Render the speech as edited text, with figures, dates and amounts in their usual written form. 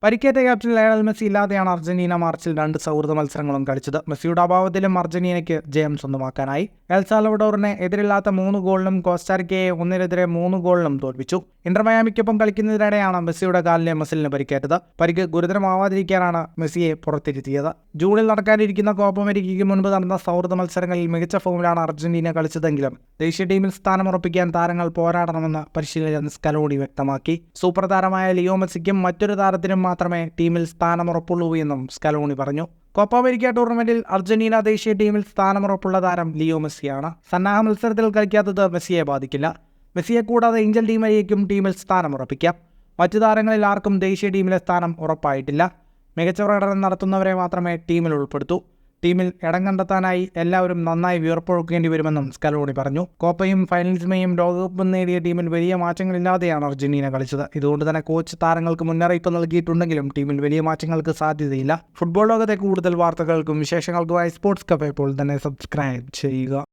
പരിക്കേറ്റ captain Lionel Messi ഇല്ലാതെയാണ് Argentina മാർച്ചിൽ 2 സൗഹൃദ മത്സരങ്ങളും കളിച്ചത്. മെസ്സിയുടെ അഭാവത്തിലും അർജന്റീനയ്ക്ക് ജയം സ്വന്തമാക്കാനായി. എൽ സാൽവഡോറിനെ എതിരില്ലാത്ത 3 ഗോളിനും കോസ്റ്റാറിക്കയെ 1-നെതിരെ 3 ഗോളിനും തോൽപ്പിച്ചു. ഇന്റർ മയാമിക്കൊപ്പം കളിക്കുന്നതിനിടെയാണ് മെസ്സിയുടെ കാലിലെ മസിലിന് പരിക്കേറ്റത്. പരിക്ക് ഗുരുതരമാവാതിരിക്കാനാണ് മെസ്സിയെ പുറത്തിരുത്തിയത്. ജൂണിൽ നടക്കാനിരിക്കുന്ന കോപ്പ അമേരിക്കയ്ക്ക് മുൻപ് നടന്ന സൗഹൃദ മത്സരങ്ങളിൽ മികച്ച ഫോമിലാണ് അർജന്റീന കളിച്ചതെങ്കിലും ദേശീയ ടീമിൽ സ്ഥാനമുറപ്പിക്കാൻ താരങ്ങൾ പോരാടണമെന്ന് പരിശീലകൻ സ്കലോണി വ്യക്തമാക്കി. സൂപ്പർ താരമായ ലിയോ മെസ്സിക്കും മറ്റൊരു താരത്തിനും മാത്രമേ ടീമിൽ സ്ഥാനമുറപ്പുള്ളൂ എന്നും സ്കലോണി പറഞ്ഞു. കോപ്പ അമേരിക്ക ടൂർണമെന്റിൽ അർജന്റീന ദേശീയ ടീമിൽ സ്ഥാനമുറപ്പുള്ള താരം ലിയോ മെസ്സിയാണ്. സന്നാഹ മത്സരത്തിൽ കളിക്കാത്തത് മെസ്സിയെ ബാധിക്കില്ല. മെസ്സിയെ കൂടാതെ ഏഞ്ചൽ ഡി മരിയയ്ക്കും ടീമിൽ സ്ഥാനമുറപ്പിക്കാം. മറ്റു താരങ്ങളിൽ ആർക്കും ദേശീയ ടീമിലെ സ്ഥാനം ഉറപ്പായിട്ടില്ല. മികച്ച പ്രകടനം നടത്തുന്നവരെ മാത്രമേ ടീമിൽ ഉൾപ്പെടുത്തൂ. ടീമിൽ ഇടം കണ്ടെത്താനായി എല്ലാവരും നന്നായി വിയർപ്പൊഴുക്കേണ്ടി വരുമെന്നും സ്കലോണി പറഞ്ഞു. കോപ്പയും ഫൈനൽസുമേയും ലോകകപ്പും നേടിയ ടീമിൽ വലിയ മാറ്റങ്ങളില്ലാതെയാണ് അർജന്റീന കളിച്ചത്. ഇതുകൊണ്ട് തന്നെ കോച്ച് താരങ്ങൾക്ക് മുന്നറിയിപ്പ് നൽകിയിട്ടുണ്ടെങ്കിലും ടീമിൽ വലിയ മാറ്റങ്ങൾക്ക് സാധ്യതയില്ല. ഫുട്ബോൾ ലോകത്തെ കൂടുതൽ വാർത്തകൾക്കും വിശേഷങ്ങൾക്കുമായി സ്പോർട്സ് കഫേ ഇപ്പോൾ തന്നെ സബ്സ്ക്രൈബ് ചെയ്യുക.